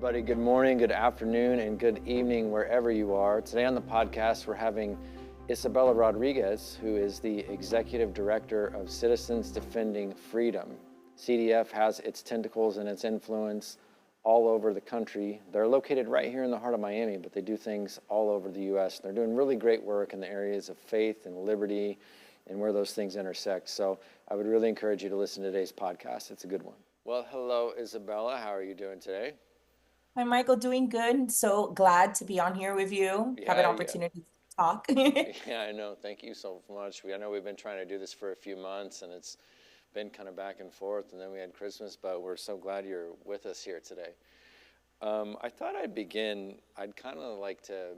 everybody. Good morning, good afternoon, and good evening wherever you are. Today on the podcast, we're having Isabella Rodriguez, who is the Executive Director of Citizens Defending Freedom. CDF has its tentacles and its influence all over the country. They're located right here in the heart of Miami, but they do things all over the U.S. They're doing really great work in the areas of faith and liberty and where those things intersect. So I would really encourage you to listen to today's podcast. It's a good one. Well, hello, Isabella. How are you doing today? Hi, Michael. Doing good. So glad to be on here with you. Have an Yeah. opportunity to talk. Yeah, I know. Thank you so much. I know we've been trying to do this for a few months, and it's been kind of back and forth, and then we had Christmas, but we're so glad you're with us here today. I thought I'd kind of like to,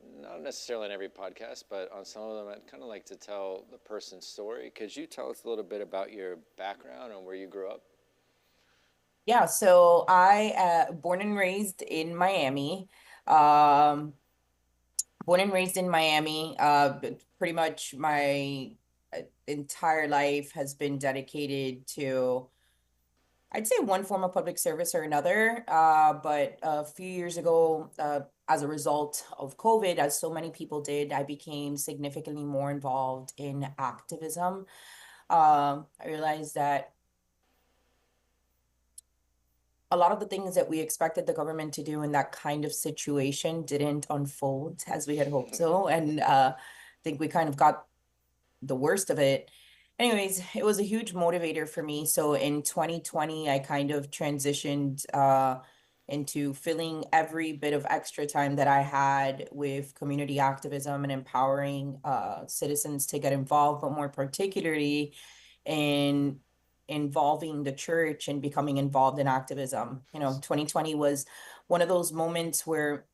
not necessarily on every podcast, but on some of them, I'd kind of like to tell the person's story. Could you tell us a little bit about your background and where you grew up? Yeah, so I born and raised in Miami. Um, Born and raised in Miami. But pretty much my entire life has been dedicated to, I'd say, one form of public service or another. But a few years ago, as a result of COVID, as so many people did, I became significantly more involved in activism. I realized that a lot of the things that we expected the government to do in that kind of situation didn't unfold as we had hoped so. And I think we kind of got the worst of it. Anyways, it was a huge motivator for me. So in 2020, I kind of transitioned into filling every bit of extra time that I had with community activism and empowering citizens to get involved, but more particularly in involving the church and becoming involved in activism. 2020 was one of those moments where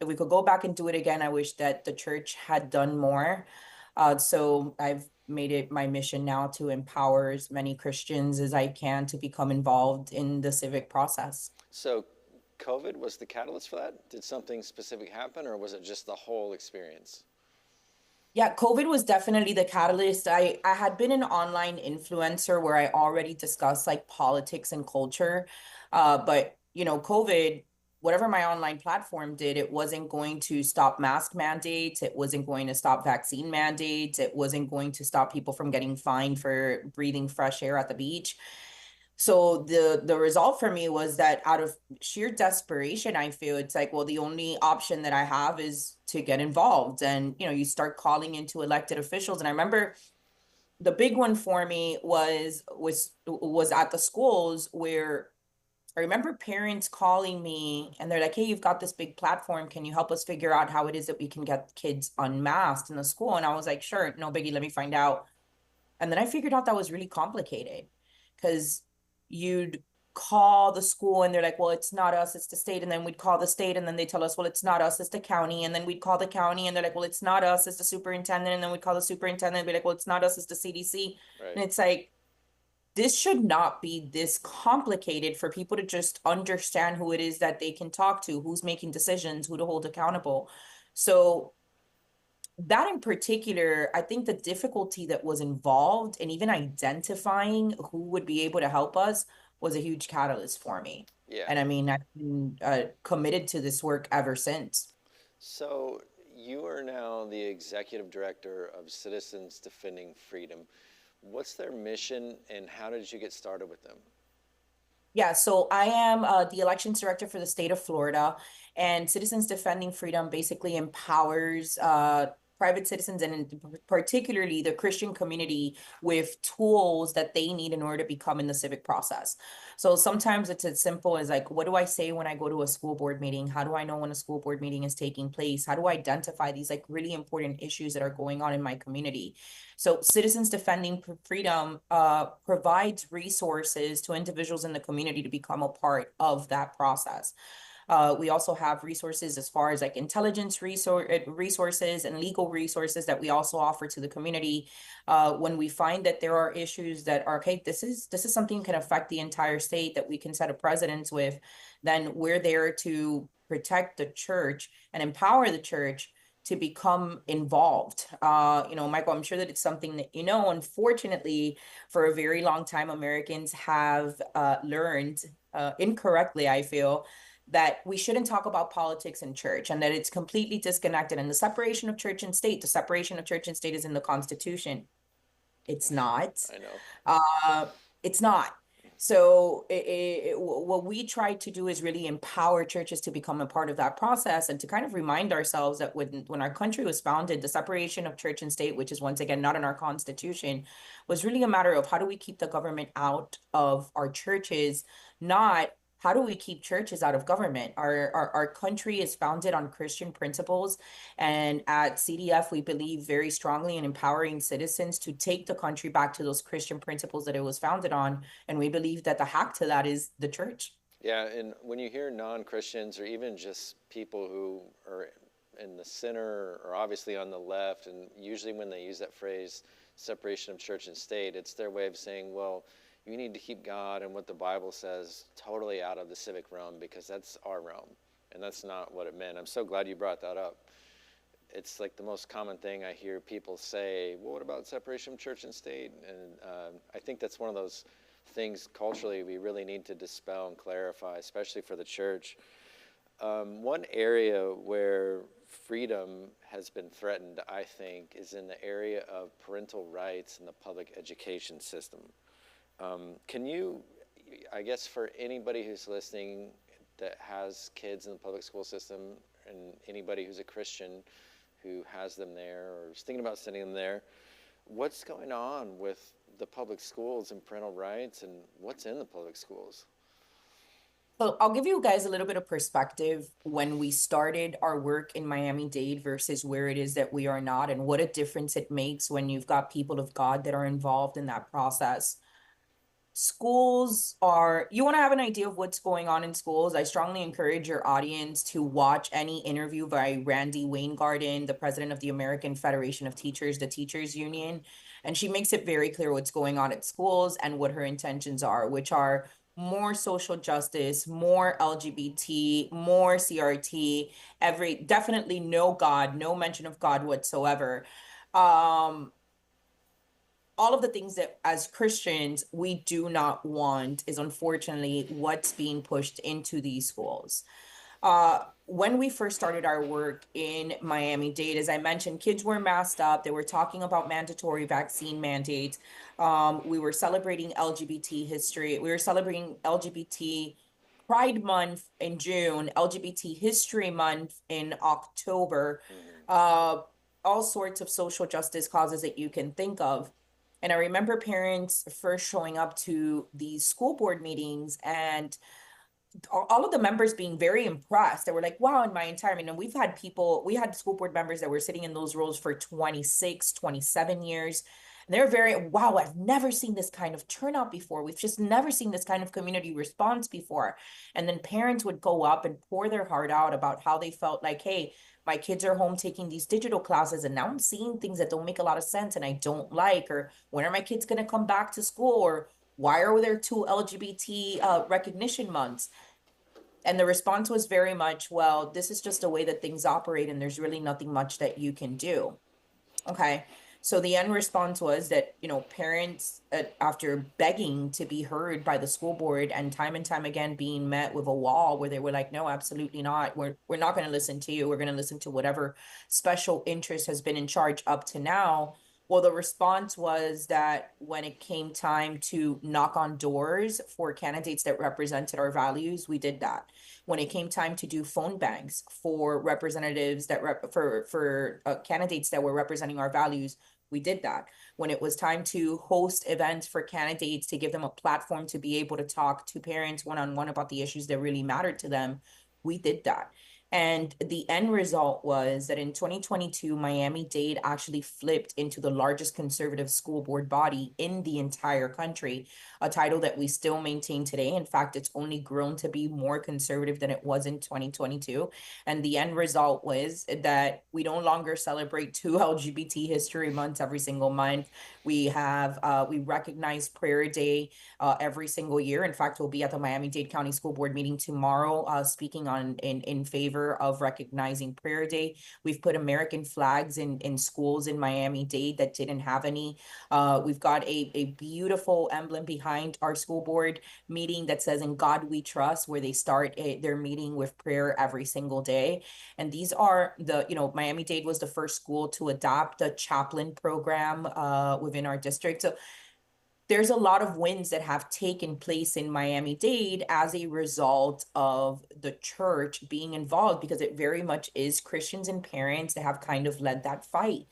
if we could go back and do it again, I wish that the church had done more. So I've made it my mission now to empower as many Christians as I can to become involved in the civic process. So COVID was the catalyst for that? Did something specific happen, or was it just the whole experience? Yeah, COVID was definitely the catalyst. I had been an online influencer where I already discussed like politics and culture. But COVID, whatever my online platform did, it wasn't going to stop mask mandates. It wasn't going to stop vaccine mandates. It wasn't going to stop people from getting fined for breathing fresh air at the beach. So the result for me was that out of sheer desperation, I feel it's like, well, the only option that I have is to get involved. And you start calling into elected officials. And I remember the big one for me was at the schools where I remember parents calling me and they're like, hey, you've got this big platform. Can you help us figure out how it is that we can get kids unmasked in the school? And I was like, sure, no biggie, let me find out. And then I figured out that was really complicated because you'd call the school and they're like, well, it's not us, it's the state. And then we'd call the state and then they tell us, well, it's not us, it's the county. And then we'd call the county and they're like, well, it's not us, it's the superintendent. And then we'd call the superintendent and be like, well, it's not us, it's the CDC. Right. And it's like, this should not be this complicated for people to just understand who it is that they can talk to, who's making decisions, who to hold accountable. So that in particular, I think the difficulty that was involved in even identifying who would be able to help us was a huge catalyst for me. Yeah. And I mean, I've been committed to this work ever since. So you are now the executive director of Citizens Defending Freedom. What's their mission, and how did you get started with them? Yeah, so I am the elections director for the state of Florida, and Citizens Defending Freedom basically empowers private citizens and particularly the Christian community with tools that they need in order to become in the civic process. So sometimes it's as simple as like, what do I say when I go to a school board meeting? How do I know when a school board meeting is taking place? How do I identify these like really important issues that are going on in my community? So Citizens Defending Freedom provides resources to individuals in the community to become a part of that process. We also have resources as far as like intelligence resources and legal resources that we also offer to the community. When we find that there are issues that are, okay, this is something that can affect the entire state that we can set a precedence with, then we're there to protect the church and empower the church to become involved. Michael, I'm sure that it's something that, unfortunately, for a very long time, Americans have learned incorrectly, I feel, that we shouldn't talk about politics and church and that it's completely disconnected. And the separation of church and state, the separation of church and state is in the Constitution. It's not. I know. It's not. So what we try to do is really empower churches to become a part of that process and to kind of remind ourselves that when our country was founded, the separation of church and state, which is once again not in our Constitution, was really a matter of how do we keep the government out of our churches, not how do we keep churches out of government. Our country is founded on Christian principles, and at CDF, we believe very strongly in empowering citizens to take the country back to those Christian principles that it was founded on. And we believe that the hack to that is the church. Yeah, and when you hear non-Christians or even just people who are in the center or obviously on the left, and usually when they use that phrase, separation of church and state, it's their way of saying, well, you need to keep God and what the Bible says totally out of the civic realm because that's our realm. And that's not what it meant. I'm so glad you brought that up. It's like the most common thing I hear people say, well, what about separation of church and state? And I think that's one of those things culturally we really need to dispel and clarify, especially for the church. One area where freedom has been threatened, I think, is in the area of parental rights in the public education system. Can you, I guess for anybody who's listening that has kids in the public school system and anybody who's a Christian who has them there or is thinking about sending them there, what's going on with the public schools and parental rights and what's in the public schools? So I'll give you guys a little bit of perspective when we started our work in Miami-Dade versus where it is that we are not, and what a difference it makes when you've got people of God that are involved in that process. Schools are, you want to have an idea of what's going on in schools, I strongly encourage your audience to watch any interview by Randy Weingarten, the president of the American Federation of Teachers, the Teachers Union. And she makes it very clear what's going on at schools and what her intentions are, which are more social justice, more LGBT, more CRT, definitely no God, no mention of God whatsoever. All of the things that as Christians we do not want is unfortunately what's being pushed into these schools. When we first started our work in Miami-Dade, as I mentioned, kids were masked up. They were talking about mandatory vaccine mandates. We were celebrating LGBT history. We were celebrating LGBT Pride Month in June, LGBT History Month in October, all sorts of social justice causes that you can think of. And I remember parents first showing up to these school board meetings and all of the members being very impressed. They were like, wow, in my entire, and we had school board members that were sitting in those roles for 26, 27 years. And they're very, wow, I've never seen this kind of turnout before. We've just never seen this kind of community response before. And then parents would go up and pour their heart out about how they felt like, hey, my kids are home taking these digital classes and now I'm seeing things that don't make a lot of sense and I don't like, or when are my kids going to come back to school, or why are there 2 LGBT recognition months? And the response was very much, well, this is just a way that things operate and there's really nothing much that you can do. Okay. So the end response was that, parents, after begging to be heard by the school board and time again being met with a wall where they were like, no, absolutely not. We're not going to listen to you. We're going to listen to whatever special interest has been in charge up to now. Well, the response was that when it came time to knock on doors for candidates that represented our values, we did that. When it came time to do phone banks for representatives that for candidates that were representing our values, we did that. When it was time to host events for candidates to give them a platform to be able to talk to parents one-on-one about the issues that really mattered to them, we did that. And the end result was that in 2022, Miami-Dade actually flipped into the largest conservative school board body in the entire country, a title that we still maintain today. In fact, it's only grown to be more conservative than it was in 2022. And the end result was that we no longer celebrate 2 LGBT history months every single month. We recognize Prayer Day every single year. In fact, we'll be at the Miami-Dade County School Board meeting tomorrow, speaking in favor favor of recognizing Prayer Day. We've put American flags in schools in Miami-Dade that didn't have any. We've got a beautiful emblem behind our school board meeting that says, "In God we trust," where they start their meeting with prayer every single day. And these are Miami-Dade was the first school to adopt a chaplain program within our district. So there's a lot of wins that have taken place in Miami-Dade as a result of the church being involved, because it very much is Christians and parents that have kind of led that fight.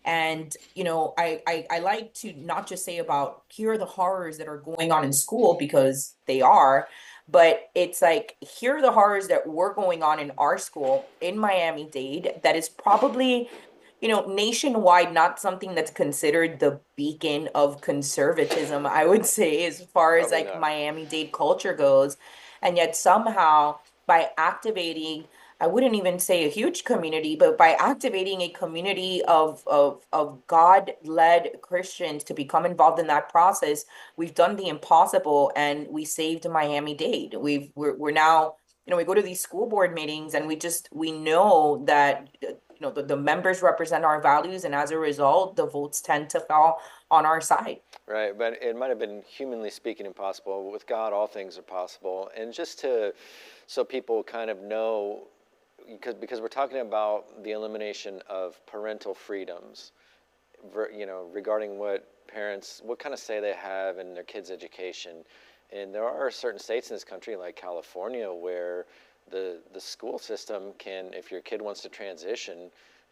And, I like to not just say about here are the horrors that are going on in school, because they are, but it's like, here are the horrors that were going on in our school in Miami-Dade that is probably nationwide, not something that's considered the beacon of conservatism, I would say, as far as Probably like not. Miami-Dade culture goes. And yet somehow by activating, I wouldn't even say a huge community, but by activating a community of God-led Christians to become involved in that process, we've done the impossible and we saved Miami-Dade. We're now, we go to these school board meetings and we know that the members represent our values, and as a result, the votes tend to fall on our side. Right, but it might have been, humanly speaking, impossible. With God, all things are possible. And just so people kind of know, because we're talking about the elimination of parental freedoms, regarding what parents, what kind of say they have in their kids' education. And there are certain states in this country, like California, where the school system can, if your kid wants to transition,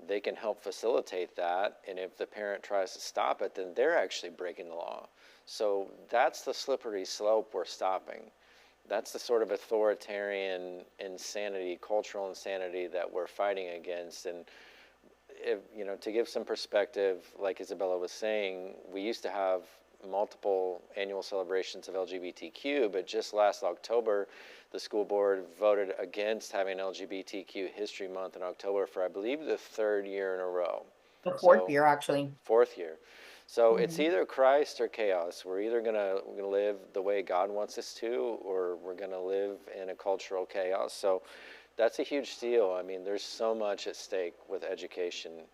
they can help facilitate that. And if the parent tries to stop it, then they're actually breaking the law. So that's the slippery slope we're stopping. That's the sort of authoritarian insanity, cultural insanity that we're fighting against. And if, to give some perspective, like Isabella was saying, we used to have multiple annual celebrations of LGBTQ, but just last October, the school board voted against having LGBTQ History Month in October for, I believe, the third year in a row. The fourth So, year, actually. fourth year. So it's Mhm. either Christ or chaos. We're either gonna live the way God wants us to, or we're gonna live in a cultural chaos. So that's a huge deal. I mean, there's so much at stake with education.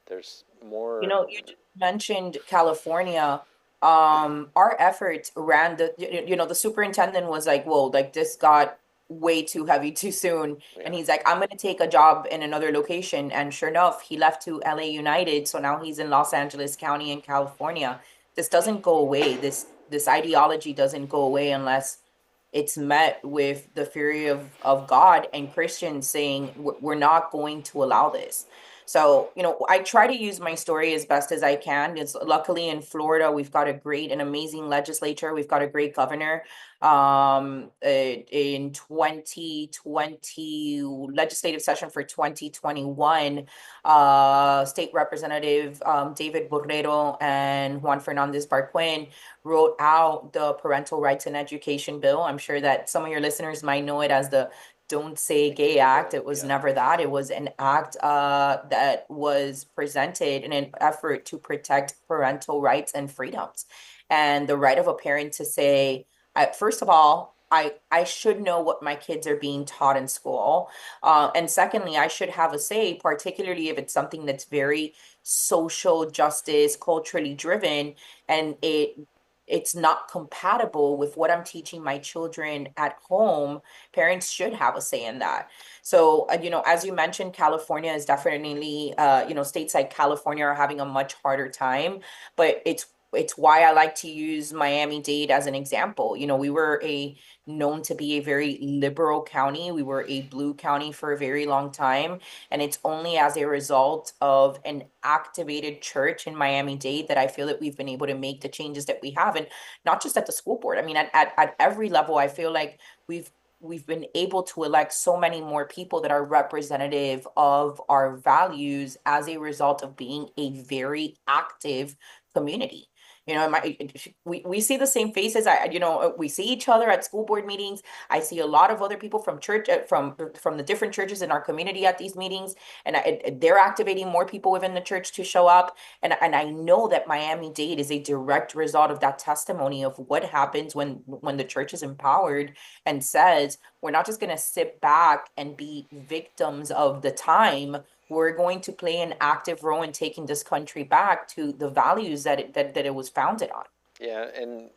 There's more. You just mentioned California. Our efforts ran the superintendent was like, whoa, like this got way too heavy too soon. Yeah. And he's like, I'm gonna take a job in another location. And sure enough, he left to LA United. So now he's in Los Angeles County in California. This doesn't go away. This ideology doesn't go away unless it's met with the fury of God and Christians saying we're not going to allow this. So, I try to use my story as best as I can. It's luckily in Florida, we've got a great and amazing legislature. We've got a great governor. In 2020 legislative session for 2021, State Representative David Borrero and Juan Fernandez Barquin wrote out the Parental Rights in Education bill. I'm sure that some of your listeners might know it as the Don't Say Gay Act. It was Yeah. never that. It was an act that was presented in an effort to protect parental rights and freedoms, and the right of a parent to say, first of all, I should know what my kids are being taught in school. And secondly, I should have a say, particularly if it's something that's very social justice, culturally driven, and it's not compatible with what I'm teaching my children at home. Parents should have a say in that. So, as you mentioned, California is definitely, states like California are having a much harder time, but it's why I like to use Miami-Dade as an example. We were known to be a very liberal county. We were a blue county for a very long time. And it's only as a result of an activated church in Miami-Dade that I feel that we've been able to make the changes that we have. And not just at the school board. I mean, at every level, I feel like we've been able to elect so many more people that are representative of our values as a result of being a very active community. You know, we see the same faces. We see each other at school board meetings. I see a lot of other people from church, from the different churches in our community at these meetings, and they're activating more people within the church to show up. And I know that Miami-Dade is a direct result of that testimony of what happens when the church is empowered and says, we're not just going to sit back and be victims of the time. We're going to play an active role in taking this country back to the values that it was founded on. Yeah, and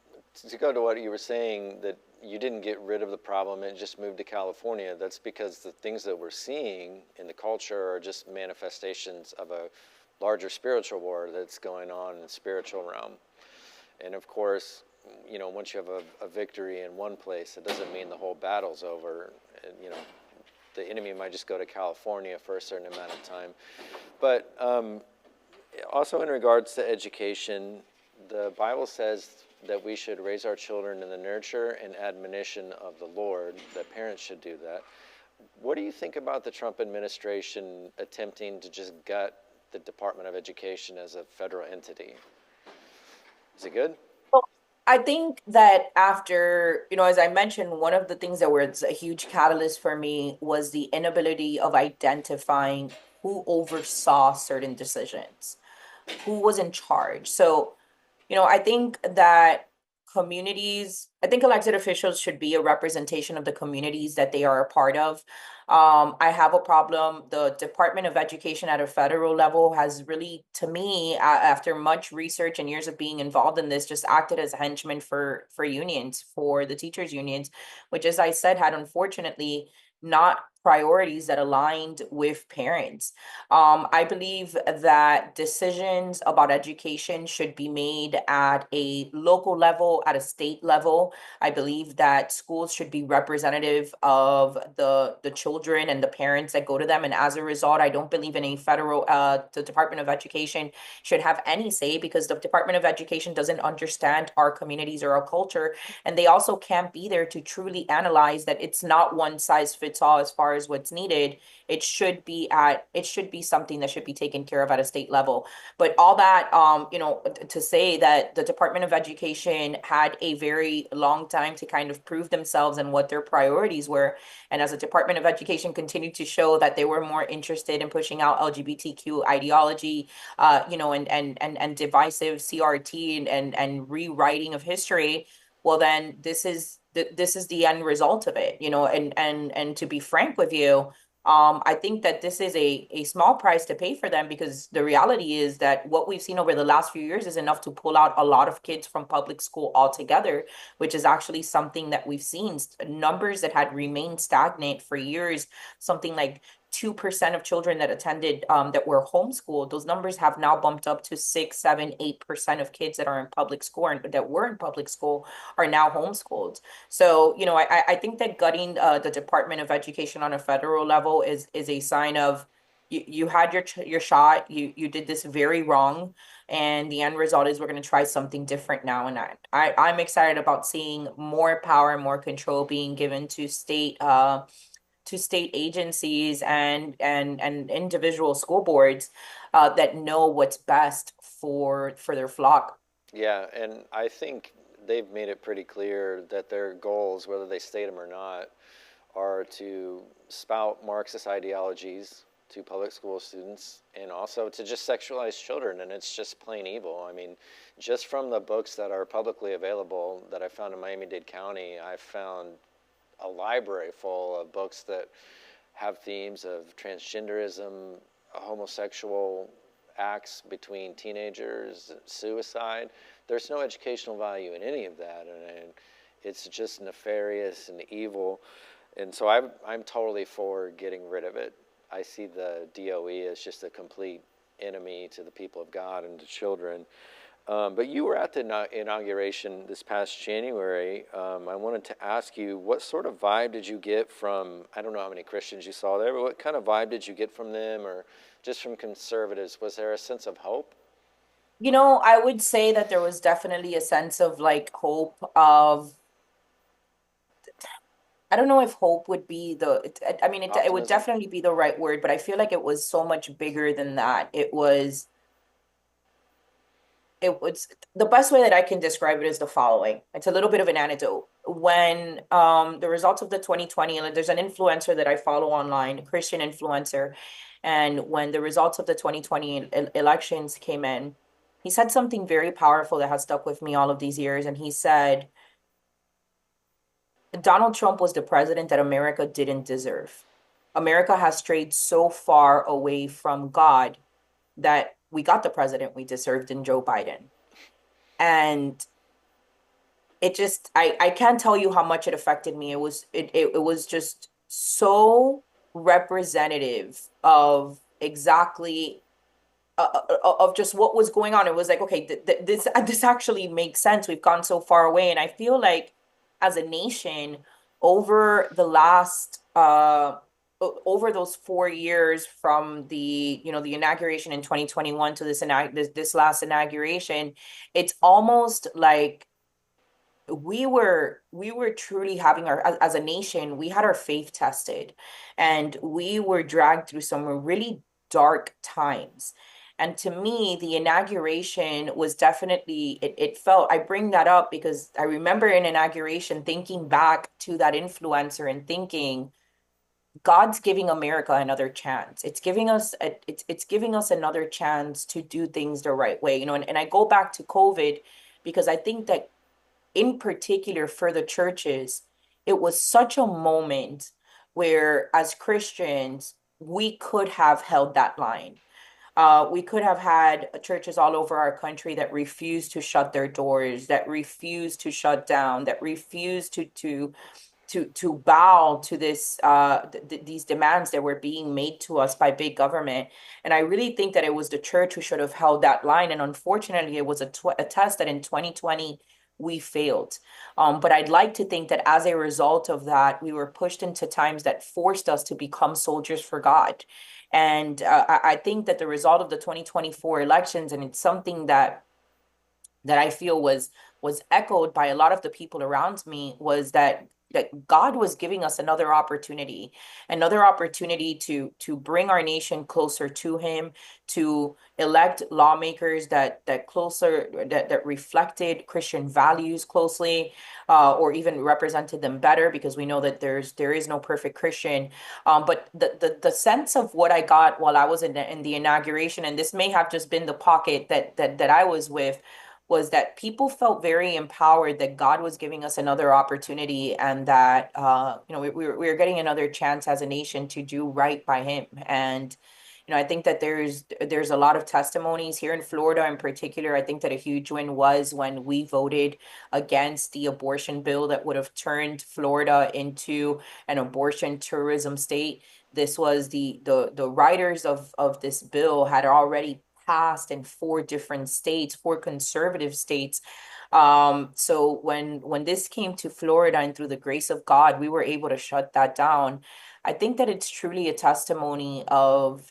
to go to what you were saying, that you didn't get rid of the problem and just moved to California, that's because the things that we're seeing in the culture are just manifestations of a larger spiritual war that's going on in the spiritual realm. And of course, you know, once you have a victory in one place, it doesn't mean the whole battle's over. And, you know, the enemy might just go to California for a certain amount of time. But also in regards to education, the Bible says that we should raise our children in the nurture and admonition of the Lord, that parents should do that. What do you think about the Trump administration attempting to just gut the Department of Education as a federal entity? Is it good? I think that after, as I mentioned, one of the things that was a huge catalyst for me was the inability of identifying who oversaw certain decisions, who was in charge. So, I think that I think elected officials should be a representation of the communities that they are a part of. I have a problem. The Department of Education at a federal level has really, to me, after much research and years of being involved in this, just acted as henchmen for unions, for the teachers' unions, which, as I said, had unfortunately not priorities that aligned with parents. I believe that decisions about education should be made at a local level, at a state level. I believe that schools should be representative of the children and the parents that go to them. And as a result, I don't believe in a federal, the Department of Education should have any say, because the Department of Education doesn't understand our communities or our culture. And they also can't be there to truly analyze that it's not one size fits all as far as what's needed. It should be something that should be taken care of at a state level. But all that, to say that the Department of Education had a very long time to kind of prove themselves and what their priorities were. And as the Department of Education continued to show that they were more interested in pushing out LGBTQ ideology, and divisive CRT and rewriting of history, well, then this is the end result of it, and to be frank with you, I think that this is a small price to pay for them, because the reality is that what we've seen over the last few years is enough to pull out a lot of kids from public school altogether, which is actually something that we've seen. Numbers that had remained stagnant for years, something like 2% of children that attended that were homeschooled, those numbers have now bumped up to 6, 7, 8% of kids that are in public school and that were in public school are now homeschooled. So, I think that gutting the Department of Education on a federal level is a sign of you had your shot. You did this very wrong, and the end result is we're going to try something different now. And I'm excited about seeing more power and more control being given to state agencies and individual school boards that know what's best for their flock. Yeah, and I think they've made it pretty clear that their goals, whether they state them or not, are to spout Marxist ideologies to public school students, and also to just sexualize children, and it's just plain evil. I mean, just from the books that are publicly available that I found in Miami-Dade County, I found a library full of books that have themes of transgenderism, homosexual acts between teenagers, suicide. There's no educational value in any of that, and it's just nefarious and evil. And so I'm totally for getting rid of it. I see the DOE as just a complete enemy to the people of God and to children. But you were at the inauguration this past January. I wanted to ask you, what sort of vibe did you get from, I don't know how many Christians you saw there, but what kind of vibe did you get from them, or just from conservatives? Was there a sense of hope? I would say that there was definitely a sense of like hope of, I don't know if hope would be I mean, it would Optimism? definitely be the right word, but I feel like it was so much bigger than that. it was the best way that I can describe it is the following. It's a little bit of an anecdote. When the results of the 2020, there's an influencer that I follow online, a Christian influencer, and when the results of the 2020 elections came in, he said something very powerful that has stuck with me all of these years. And he said, Donald Trump was the president that America didn't deserve. America has strayed so far away from God that we got the president we deserved in Joe Biden. And it just I can't tell you how much it affected me. It was just so representative of exactly of just what was going on. It was like, okay, this actually makes sense. We've gone so far away, and I feel like as a nation, over the last over those 4 years from the the inauguration in 2021 to this last inauguration, it's almost like we were truly having our as a nation, we had our faith tested, and we were dragged through some really dark times. And to me, the inauguration was definitely it felt, I bring that up because I remember an inauguration thinking back to that influencer and thinking, God's giving America another chance. It's giving us another chance to do things the right way. And I go back to COVID because I think that in particular for the churches, it was such a moment where, as Christians, we could have held that line. We could have had churches all over our country that refused to shut their doors, that refused to shut down, that refused to bow to these demands that were being made to us by big government. And I really think that it was the church who should have held that line. And unfortunately, it was a test that in 2020 we failed. But I'd like to think that as a result of that, we were pushed into times that forced us to become soldiers for God. And I think that the result of the 2024 elections, and it's something that I feel was echoed by a lot of the people around me, was that God was giving us another opportunity to bring our nation closer to Him, to elect lawmakers that reflected Christian values closely, or even represented them better, because we know that there is no perfect Christian. But the sense of what I got while I was in the inauguration, and this may have just been the pocket that I was with, was that people felt very empowered that God was giving us another opportunity, and that we were getting another chance as a nation to do right by Him. And I think that there's a lot of testimonies here in Florida in particular. I think that a huge win was when we voted against the abortion bill that would have turned Florida into an abortion tourism state. This was the writers of this bill had already passed in 4 different states, 4 conservative states. So when this came to Florida, and through the grace of God, we were able to shut that down. I think that it's truly a testimony of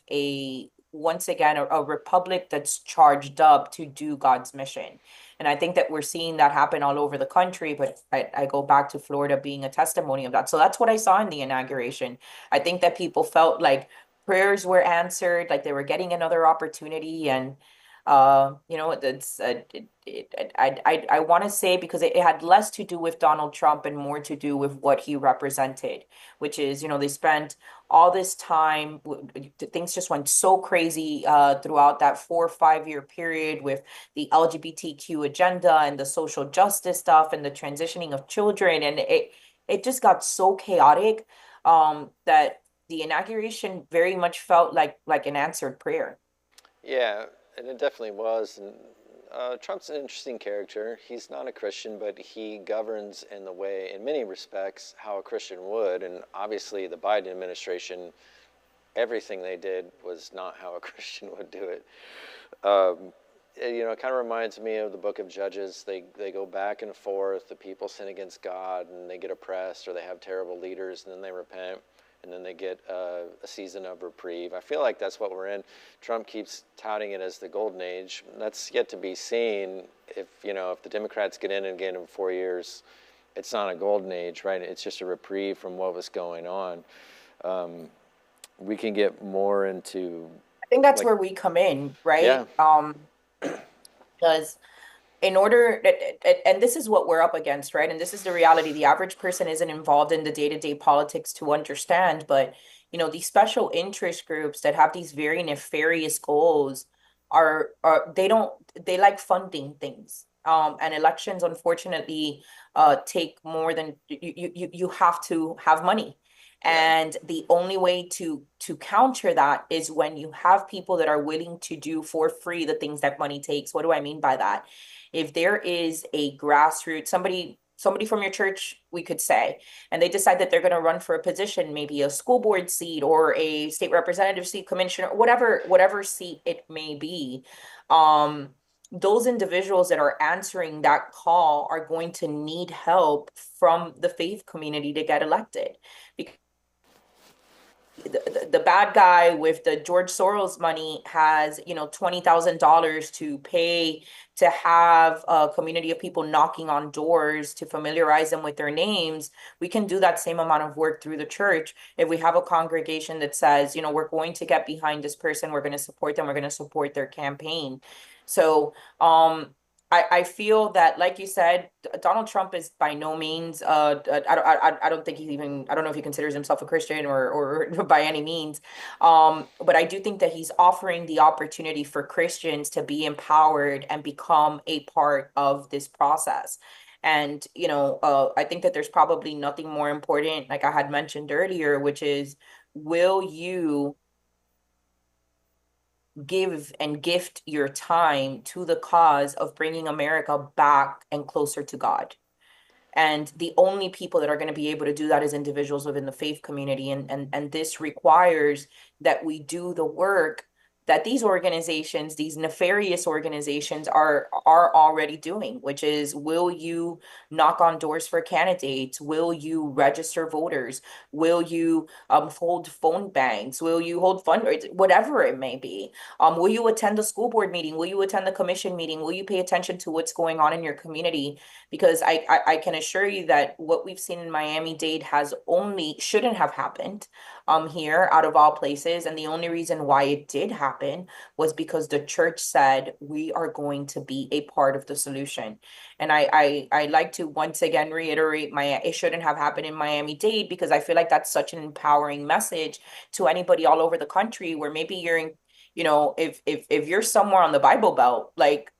once again, a republic that's charged up to do God's mission. And I think that we're seeing that happen all over the country, but I go back to Florida being a testimony of that. So that's what I saw in the inauguration. I think that people felt like prayers were answered, like they were getting another opportunity. And that's I want to say, because it had less to do with Donald Trump and more to do with what he represented, which is, they spent all this time, things just went so crazy throughout that 4 or 5 year period with the LGBTQ agenda and the social justice stuff and the transitioning of children, and it just got so chaotic that the inauguration very much felt like an answered prayer. Yeah, and it definitely was. And Trump's an interesting character. He's not a Christian, but he governs in the way, in many respects, how a Christian would. And obviously, the Biden administration, everything they did was not how a Christian would do it. It kind of reminds me of the book of Judges. They go back and forth. The people sin against God, and they get oppressed, or they have terrible leaders, and then they repent, and then they get a season of reprieve. I feel like that's what we're in. Trump keeps touting it as the golden age. That's yet to be seen. If the Democrats get in again in 4 years, it's not a golden age, right? It's just a reprieve from what was going on. We can get more into. I think that's where we come in, right? Yeah. Because in order, and this is what we're up against, right? And this is the reality. The average person isn't involved in the day-to-day politics to understand, but these special interest groups that have these very nefarious goals are they like funding things. And elections, unfortunately, take more than you have to have money. Yeah. And the only way to counter that is when you have people that are willing to do for free the things that money takes. What do I mean by that? If there is a grassroots, somebody from your church, we could say, and they decide that they're going to run for a position, maybe a school board seat or a state representative seat, commissioner, whatever seat it may be, those individuals that are answering that call are going to need help from the faith community to get elected. Because the bad guy with the George Soros money has, $20,000 to pay to have a community of people knocking on doors to familiarize them with their names. We can do that same amount of work through the church if we have a congregation that says, we're going to get behind this person, we're going to support them, we're going to support their campaign. So, I feel that, like you said, Donald Trump is by no means, I don't think he's even, I don't know if he considers himself a Christian or by any means. But I do think that he's offering the opportunity for Christians to be empowered and become a part of this process. And, I think that there's probably nothing more important, like I had mentioned earlier, which is, will you give and gift your time to the cause of bringing America back and closer to God? And the only people that are going to be able to do that is individuals within the faith community. And this requires that we do the work that these organizations, these nefarious organizations are already doing, which is, will you knock on doors for candidates? Will you register voters? Will you hold phone banks? Will you hold fundraisers? Whatever it may be. Will you attend the school board meeting? Will you attend the commission meeting? Will you pay attention to what's going on in your community? Because I can assure you that what we've seen in Miami-Dade shouldn't have happened here out of all places. And the only reason why it did happen was because the church said, we are going to be a part of the solution. And I like to once again reiterate, it shouldn't have happened in Miami-Dade, because I feel like that's such an empowering message to anybody all over the country, where maybe you're in, if you're somewhere on the Bible Belt, like,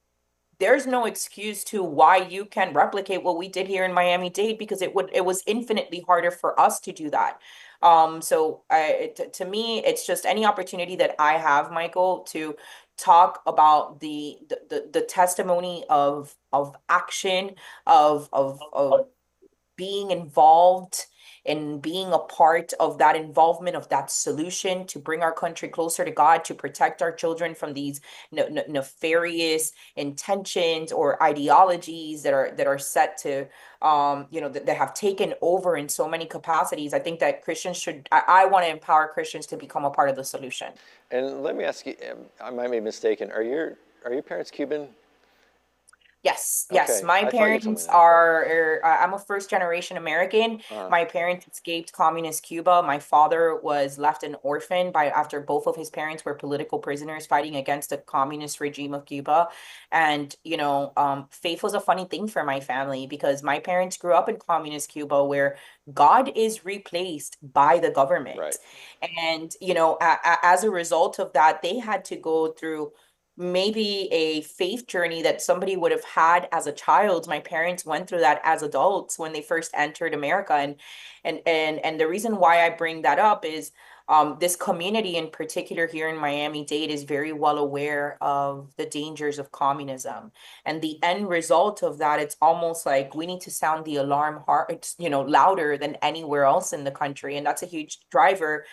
there's no excuse to why you can replicate what we did here in Miami-Dade, because it was infinitely harder for us to do that. So to me, it's just any opportunity that I have, Michael, to talk about the testimony of action, of being involved and being a part of that involvement, of that solution to bring our country closer to God, to protect our children from these nefarious intentions or ideologies that are set to that have taken over in so many capacities. I think that Christians I want to empower Christians to become a part of the solution. And let me ask you, I might be mistaken. Are your parents Cuban? Yes, yes. Okay, My I thought you told me parents that. I'm a first generation American. Uh, My parents escaped communist Cuba. My father was left an orphan after both of his parents were political prisoners fighting against the communist regime of Cuba. And, faith was a funny thing for my family, because my parents grew up in communist Cuba, where God is replaced by the right. government. And, as a result of that, they had to go through maybe a faith journey that somebody would have had as a child. My parents went through that as adults when they first entered America. And the reason why I bring that up is, this community in particular here in Miami-Dade is very well aware of the dangers of communism. And the end result of that, it's almost like we need to sound the alarm hard, louder than anywhere else in the country. And that's a huge driver,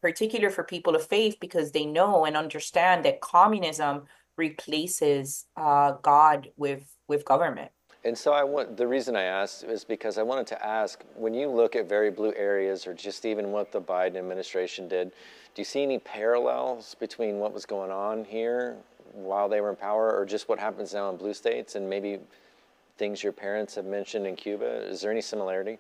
particular for people of faith, because they know and understand that communism replaces God with government. And so the reason I asked is because I wanted to ask, when you look at very blue areas, or just even what the Biden administration did, do you see any parallels between what was going on here while they were in power, or just what happens now in blue states, and maybe things your parents have mentioned in Cuba? Is there any similarity?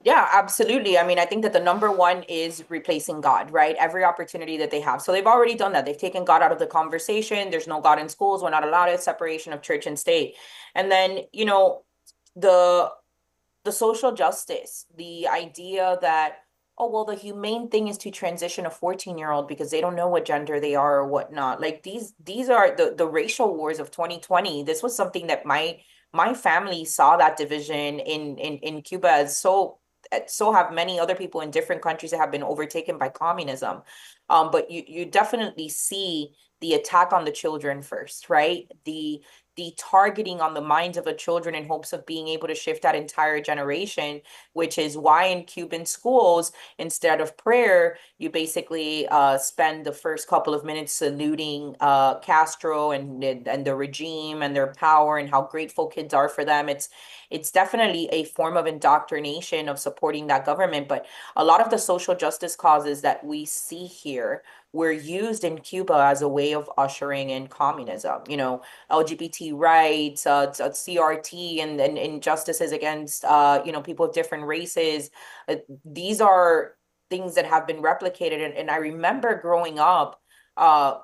Yeah, absolutely. I mean, I think that the number one is replacing God, right? Every opportunity that they have. So they've already done that. They've taken God out of the conversation. There's no God in schools. We're not allowed it. Separation of church and state. And then, the the social justice, the idea that, oh, well, the humane thing is to transition a 14-year-old because they don't know what gender they are or whatnot. Like these are the racial wars of 2020. This was something that my family saw that division in Cuba as so have many other people in different countries that have been overtaken by communism. But you definitely see the attack on the children first, right? The targeting on the minds of the children in hopes of being able to shift that entire generation, which is why in Cuban schools, instead of prayer, you basically spend the first couple of minutes saluting Castro and the regime and their power and how grateful kids are for them. It's definitely a form of indoctrination of supporting that government. But a lot of the social justice causes that we see here were used in Cuba as a way of ushering in communism. LGBT rights, CRT, and injustices against people of different races. These are things that have been replicated, and I remember growing up, uh,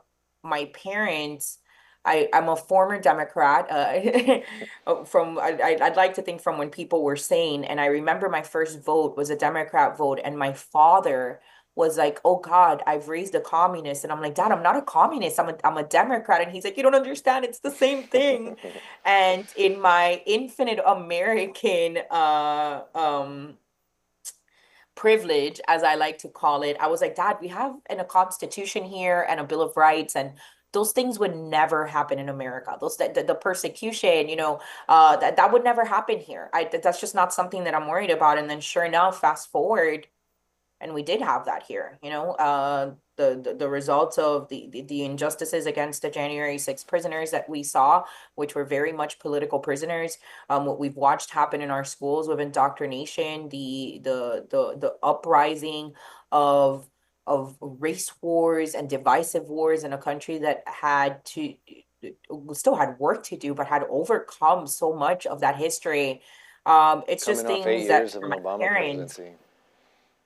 my parents. I'm a former Democrat. I'd like to think from when people were sane, and I remember my first vote was a Democrat vote, and my father was like, "Oh God, I've raised a communist." And I'm like, "Dad, I'm not a communist. I'm a Democrat." And he's like, "You don't understand. It's the same thing." And in my infinite American privilege, as I like to call it, I was like, "Dad, we have a constitution here and a Bill of Rights, and those things would never happen in America. Those the persecution, that would never happen here. That's just not something that I'm worried about." And then sure enough, fast forward, and we did have that here, the results of the injustices against the January 6th prisoners that we saw, which were very much political prisoners. What we've watched happen in our schools with indoctrination, the uprising of race wars and divisive wars in a country that still had work to do, but had overcome so much of that history. It's just Coming off eight things that years of for an my Obama parents. presidency.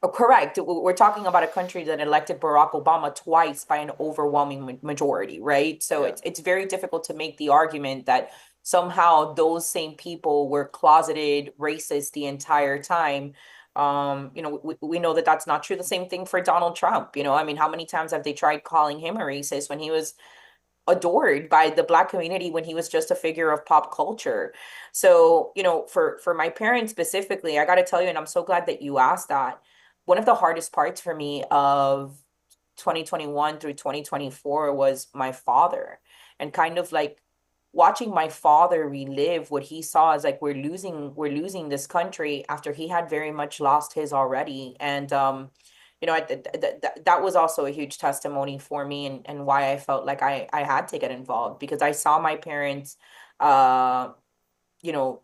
Oh, correct. We're talking about a country that elected Barack Obama twice by an overwhelming majority, right? So Yeah. it's very difficult to make the argument that somehow those same people were closeted racist the entire time. We know that that's not true. The same thing for Donald Trump. I mean, how many times have they tried calling him a racist when he was adored by the Black community when he was just a figure of pop culture? So, for my parents specifically, I got to tell you, and I'm so glad that you asked that. One of the hardest parts for me of 2021 through 2024 was my father, and kind of like watching my father relive what he saw as like we're losing this country after he had very much lost his already. And that was also a huge testimony for me, and why I felt like I had to get involved, because I saw my parents uh you know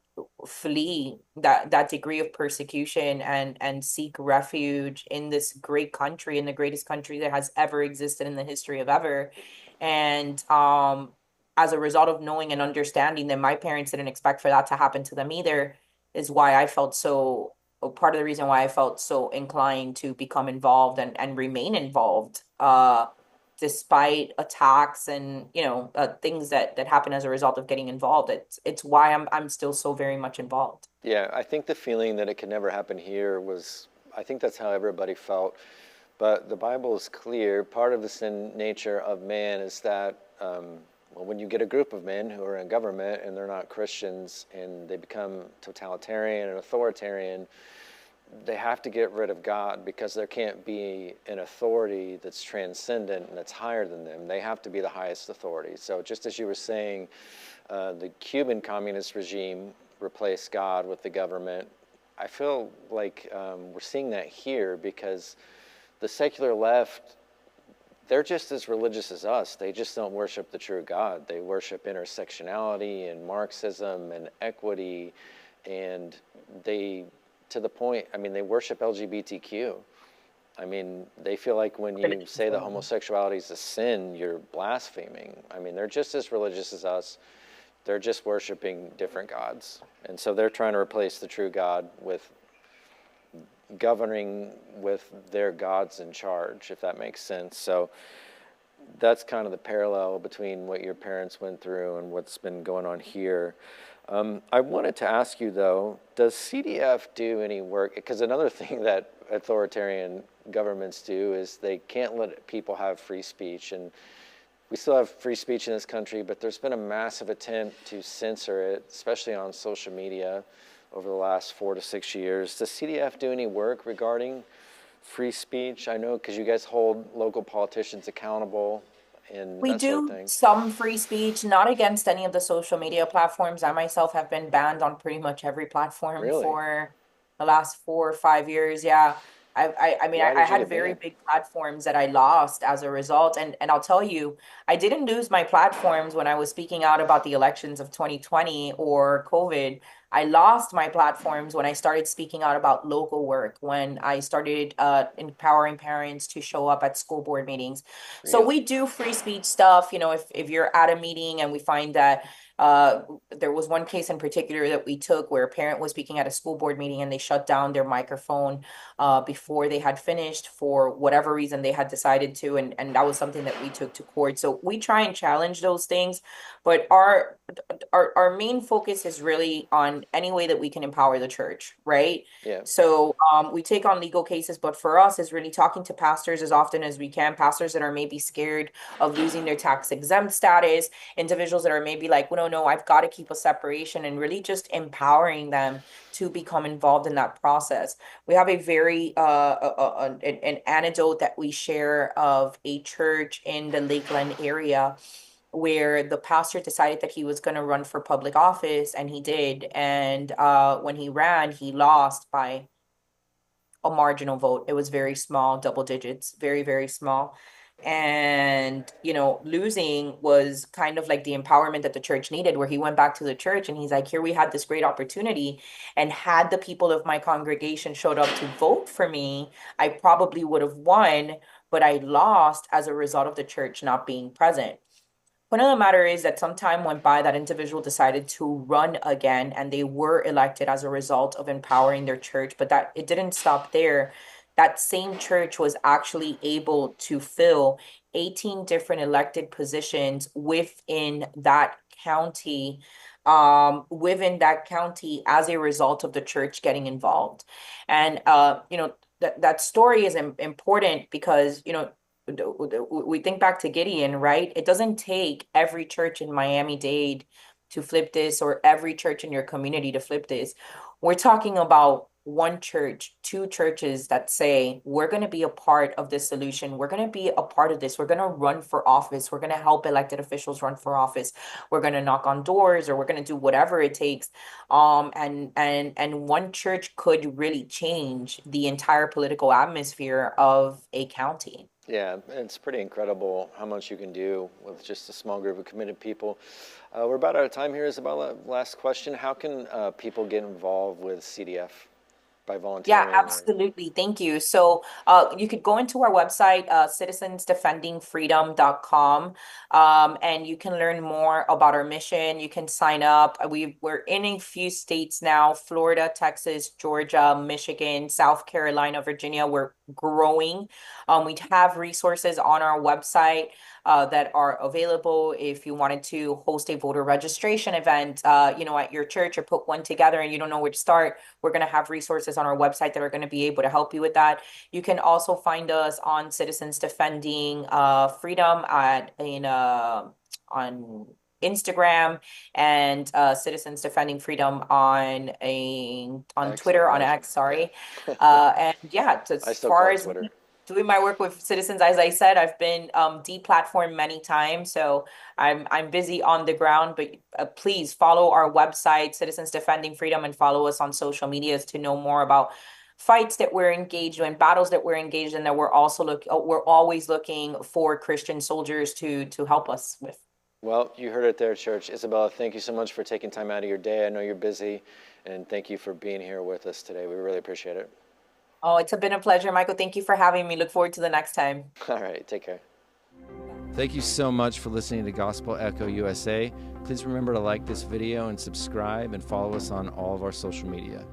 flee that degree of persecution and seek refuge in this great country, in the greatest country that has ever existed in the history of ever. And as a result of knowing and understanding that my parents didn't expect for that to happen to them either, is why I felt so part of the reason why I felt so inclined to become involved and remain involved, despite attacks and things that happen as a result of getting involved. It's why I'm still so very much involved. Yeah, I think the feeling that it could never happen here was, I think that's how everybody felt. But the Bible is clear. Part of the sin nature of man is that, well, when you get a group of men who are in government and they're not Christians and they become totalitarian and authoritarian, they have to get rid of God, because there can't be an authority that's transcendent and that's higher than them. They have to be the highest authority. So just as you were saying, the Cuban communist regime replaced God with the government. I feel like we're seeing that here, because the secular left, they're just as religious as us. They just don't worship the true God. They worship intersectionality and Marxism and equity, and to the point, I mean, they worship LGBTQ. I mean, they feel like when you say that homosexuality is a sin, you're blaspheming. I mean, they're just as religious as us. They're just worshiping different gods. And so they're trying to replace the true God with governing with their gods in charge, if that makes sense. So that's kind of the parallel between what your parents went through and what's been going on here. I wanted to ask you, though, does CDF do any work? Because another thing that authoritarian governments do is they can't let people have free speech. And we still have free speech in this country, but there's been a massive attempt to censor it, especially on social media over the last 4 to 6 years. Does CDF do any work regarding free speech? I know because you guys hold local politicians accountable and We that sort of do thing. some free speech, not against any of the social media platforms. I myself have been banned on pretty much every platform Really? for the last 4 or 5 years. Yeah. I mean, Why I did you had get very banned? big platforms that I lost as a result. And I'll tell you, I didn't lose my platforms when I was speaking out about the elections of 2020 or COVID. I lost my platforms when I started speaking out about local work, when I started empowering parents to show up at school board meetings. So Really? we do free speech stuff. If you're at a meeting and we find that there was one case in particular that we took where a parent was speaking at a school board meeting and they shut down their microphone before they had finished for whatever reason they had decided to, and that was something that we took to court. So we try and challenge those things, but our main focus is really on any way that we can empower the church, right? Yeah. So we take on legal cases, but for us is really talking to pastors as often as we can, pastors that are maybe scared of losing their tax exempt status, individuals that are maybe like, well, no, I've got to keep a separation, and really just empowering them to become involved in that process. We have a very an anecdote that we share of a church in the Lakeland area where the pastor decided that he was going to run for public office, and he did. And when he ran, he lost by a marginal vote. It was very small, double digits, very, very small. And, losing was kind of like the empowerment that the church needed, where he went back to the church and he's like, here we had this great opportunity. And had the people of my congregation showed up to vote for me, I probably would have won, but I lost as a result of the church not being present. Point of the matter is that some time went by, that individual decided to run again, and they were elected as a result of empowering their church. But that it didn't stop there. That same church was actually able to fill 18 different elected positions within that county as a result of the church getting involved. And that story is important because we think back to Gideon, right? It doesn't take every church in Miami-Dade to flip this, or every church in your community to flip this. We're talking about one church, two churches that say, we're going to be a part of this solution. We're going to be a part of this. We're going to run for office. We're going to help elected officials run for office. We're going to knock on doors, or we're going to do whatever it takes. And one church could really change the entire political atmosphere of a county. Yeah, it's pretty incredible how much you can do with just a small group of committed people. We're about out of time here, Isabella. Last question. How can people get involved with CDF by Yeah, volunteering? absolutely. Thank you. So you could go into our website, citizensdefendingfreedom.com, and you can learn more about our mission. You can sign up. We're in a few states now: Florida, Texas, Georgia, Michigan, South Carolina, Virginia. We're growing. We have resources on our website that are available if you wanted to host a voter registration event, at your church, or put one together and you don't know where to start. We're going to have resources on our website that are going to be able to help you with that. You can also find us on Citizens Defending Freedom on Instagram, and Citizens Defending Freedom on X, Twitter, I on imagine. X, sorry. Yeah. And yeah, I as still call far it as Twitter. doing my work with citizens, as I said, I've been deplatformed many times, so I'm busy on the ground. But please follow our website, Citizens Defending Freedom, and follow us on social medias to know more about fights that we're engaged in, battles that we're engaged in, that we're always looking for Christian soldiers to help us with. Well, you heard it there, church. Isabella, thank you so much for taking time out of your day. I know you're busy, and thank you for being here with us today. We really appreciate it. Oh, it's been a pleasure, Michael. Thank you for having me. Look forward to the next time. All right, take care. Thank you so much for listening to Gospel Echo USA. Please remember to like this video and subscribe, and follow us on all of our social media.